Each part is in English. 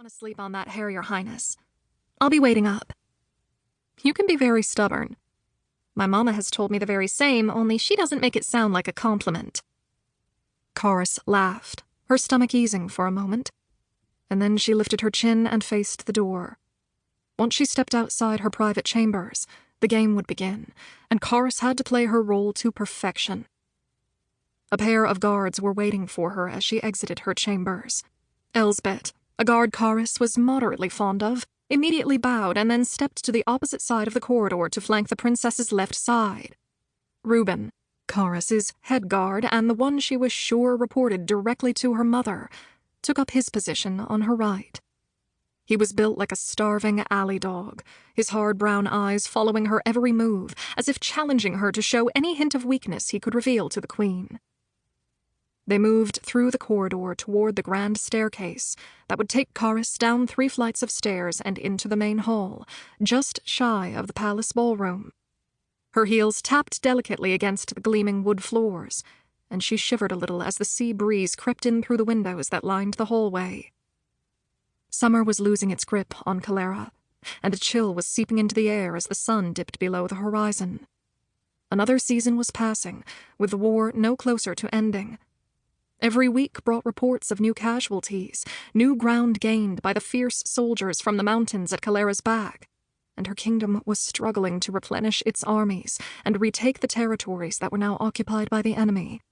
want to sleep on that hair, Your Highness. I'll be waiting up. You can be very stubborn. My mama has told me the very same, only she doesn't make it sound like a compliment. Charis laughed, her stomach easing for a moment, and then she lifted her chin and faced the door. Once she stepped outside her private chambers, the game would begin, and Charis had to play her role to perfection. A pair of guards were waiting for her as she exited her chambers. Elsbeth, a guard Charis was moderately fond of, immediately bowed and then stepped to the opposite side of the corridor to flank the princess's left side. Reuben, Charis's head guard and the one she was sure reported directly to her mother, took up his position on her right. He was built like a starving alley dog, his hard brown eyes following her every move, as if challenging her to show any hint of weakness he could reveal to the queen. They moved through the corridor toward the grand staircase that would take Charis down 3 flights of stairs and into the main hall, just shy of the palace ballroom. Her heels tapped delicately against the gleaming wood floors, and she shivered a little as the sea breeze crept in through the windows that lined the hallway. Summer was losing its grip on Calera, and a chill was seeping into the air as the sun dipped below the horizon. Another season was passing, with the war no closer to ending. Every week brought reports of new casualties, new ground gained by the fierce soldiers from the mountains at Calera's back, and her kingdom was struggling to replenish its armies and retake the territories that were now occupied by the enemy.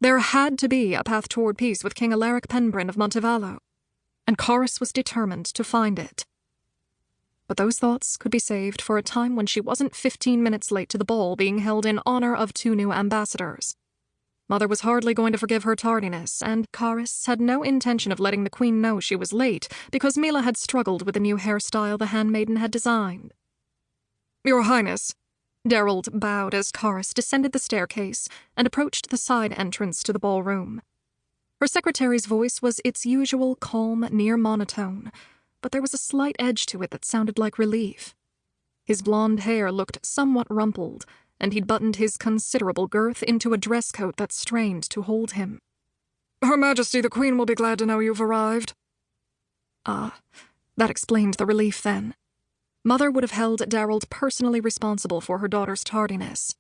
There had to be a path toward peace with King Alaric Penbrin of Montevallo, and Charis was determined to find it. But those thoughts could be saved for a time when she wasn't 15 minutes late to the ball being held in honor of 2 new ambassadors. Mother was hardly going to forgive her tardiness, and Charis had no intention of letting the queen know she was late because Mila had struggled with the new hairstyle the handmaiden had designed. "Your Highness," Derald bowed as Charis descended the staircase and approached the side entrance to the ballroom. Her secretary's voice was its usual calm, near monotone, but there was a slight edge to it that sounded like relief. His blonde hair looked somewhat rumpled, and he'd buttoned his considerable girth into a dress coat that strained to hold him. "Her Majesty the Queen will be glad to know you've arrived." That explained the relief then. Mother would have held Derald personally responsible for her daughter's tardiness.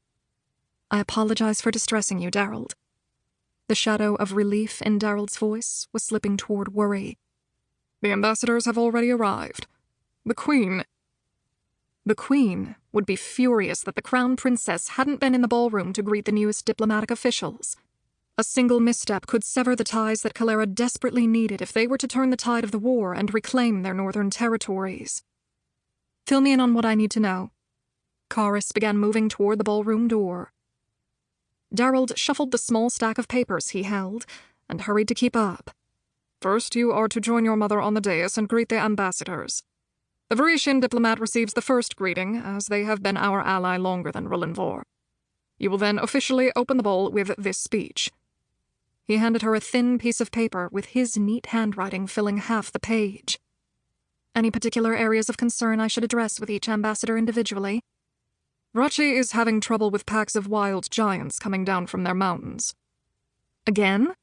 "I apologize for distressing you, Derald." The shadow of relief in Derald's voice was slipping toward worry. "The ambassadors have already arrived. The Queen would be furious that the crown princess hadn't been in the ballroom to greet the newest diplomatic officials. A single misstep could sever the ties that Calera desperately needed if they were to turn the tide of the war and reclaim their northern territories. "Fill me in on what I need to know." Charis began moving toward the ballroom door. Derald shuffled the small stack of papers he held and hurried to keep up. "First, you are to join your mother on the dais and greet the ambassadors. The Varetian diplomat receives the first greeting, as they have been our ally longer than Rullenvor. You will then officially open the ball with this speech." He handed her a thin piece of paper with his neat handwriting filling half the page. "Any particular areas of concern I should address with each ambassador individually?" "Vrachi is having trouble with packs of wild giants coming down from their mountains." "Again?"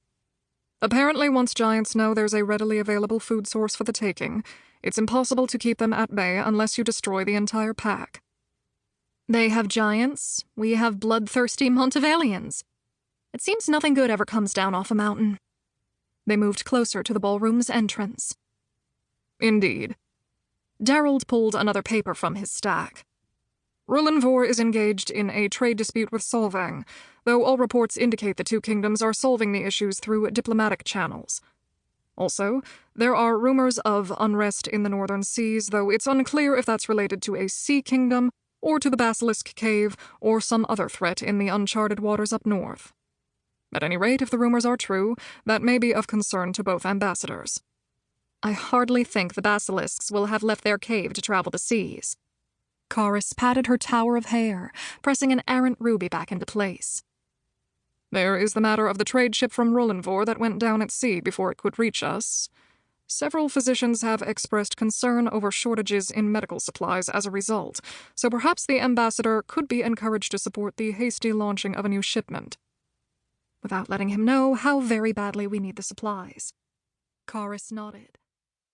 "Apparently, once giants know there's a readily available food source for the taking, it's impossible to keep them at bay unless you destroy the entire pack." "They have giants. We have bloodthirsty Montevallians. It seems nothing good ever comes down off a mountain." They moved closer to the ballroom's entrance. "Indeed." Derald pulled another paper from his stack. "Rullenvor is engaged in a trade dispute with Solvang, though all reports indicate the 2 kingdoms are solving the issues through diplomatic channels. Also, there are rumors of unrest in the northern seas, though it's unclear if that's related to a sea kingdom or to the Basilisk Cave or some other threat in the uncharted waters up north. At any rate, if the rumors are true, that may be of concern to both ambassadors." "I hardly think the basilisks will have left their cave to travel the seas." Charis patted her tower of hair, pressing an errant ruby back into place. "There is the matter of the trade ship from Rullenvor that went down at sea before it could reach us. Several physicians have expressed concern over shortages in medical supplies as a result, so perhaps the ambassador could be encouraged to support the hasty launching of a new shipment." "Without letting him know how very badly we need the supplies." Charis nodded.